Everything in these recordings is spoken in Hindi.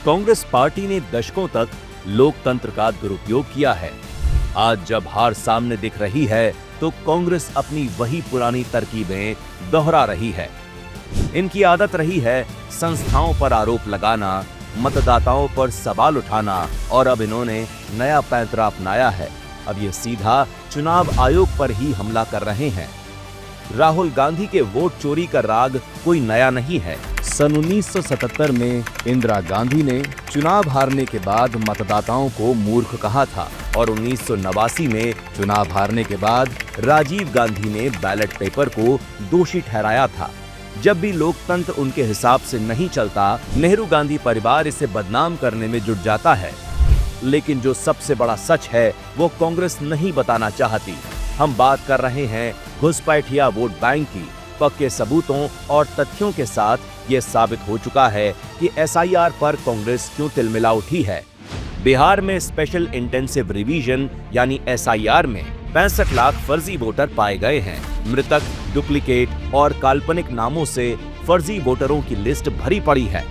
कांग्रेस पार्टी ने दशकों तक लोकतंत्र का दुरुपयोग किया है। आज जब हार सामने दिख रही है तो कांग्रेस अपनी वही पुरानी तरकीबें दोहरा रही है। इनकी आदत रही है संस्थाओं पर आरोप लगाना, मतदाताओं पर सवाल उठाना, और अब इन्होंने नया पैंतरा अपनाया है। अब ये सीधा चुनाव आयोग पर ही हमला कर रहे हैं। राहुल गांधी के वोट चोरी का राग कोई नया नहीं है। सन 1977 में इंदिरा गांधी ने चुनाव हारने के बाद मतदाताओं को मूर्ख कहा था और 1989 में चुनाव हारने के बाद राजीव गांधी ने बैलेट पेपर को दोषी ठहराया था। जब भी लोकतंत्र उनके हिसाब से नहीं चलता, नेहरू गांधी परिवार इसे बदनाम करने में जुट जाता है। लेकिन जो सबसे बड़ा सच है वो कांग्रेस नहीं बताना चाहती। हम बात कर रहे हैं घुसपैठिया वोट बैंक की। पक्के सबूतों और तथ्यों के साथ ये साबित हो चुका है कि एसआईआर पर कांग्रेस क्यों तिलमिला उठी है। बिहार में स्पेशल इंटेंसिव रिवीजन यानी एसआईआर में 65 लाख फर्जी वोटर पाए गए हैं। मृतक, डुप्लीकेट और काल्पनिक नामों से फर्जी वोटरों की लिस्ट भरी पड़ी है।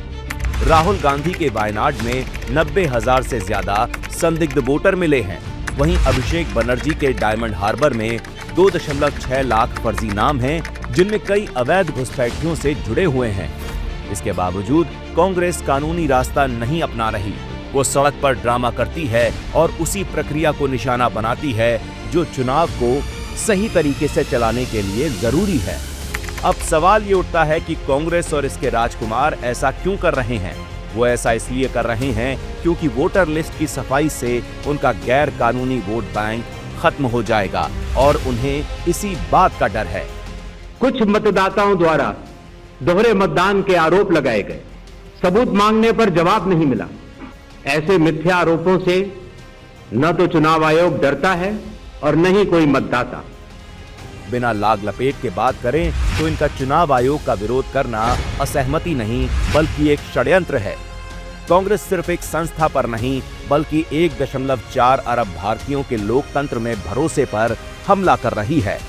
राहुल गांधी के वायनाड में 90,000 से ज्यादा संदिग्ध वोटर मिले हैं। वहीं अभिषेक बनर्जी के डायमंड हार्बर में 2.6 लाख फर्जी नाम हैं, जिनमें कई अवैध घुसपैठियों से जुड़े हुए हैं। इसके बावजूद कांग्रेस कानूनी रास्ता नहीं अपना रही। वो सड़क पर ड्रामा करती है और उसी प्रक्रिया को निशाना बनाती है जो चुनाव को सही तरीके से चलाने के लिए जरूरी है। अब सवाल ये उठता है कि कांग्रेस और इसके राजकुमार ऐसा क्यों कर रहे हैं। वो ऐसा इसलिए कर रहे हैं क्योंकि वोटर लिस्ट की सफाई से उनका गैर कानूनी वोट बैंक खत्म हो जाएगा और उन्हें इसी बात का डर है। कुछ मतदाताओं द्वारा दोहरे मतदान के आरोप लगाए गए, सबूत मांगने पर जवाब नहीं मिला। ऐसे मिथ्या आरोपों से न तो चुनाव आयोग डरता है और न ही कोई मतदाता। बिना लाग लपेट के बात करें तो इनका चुनाव आयोग का विरोध करना असहमति नहीं बल्कि एक षड्यंत्र है। कांग्रेस सिर्फ एक संस्था पर नहीं बल्कि 1.4 अरब भारतीयों के लोकतंत्र में भरोसे पर हमला कर रही है।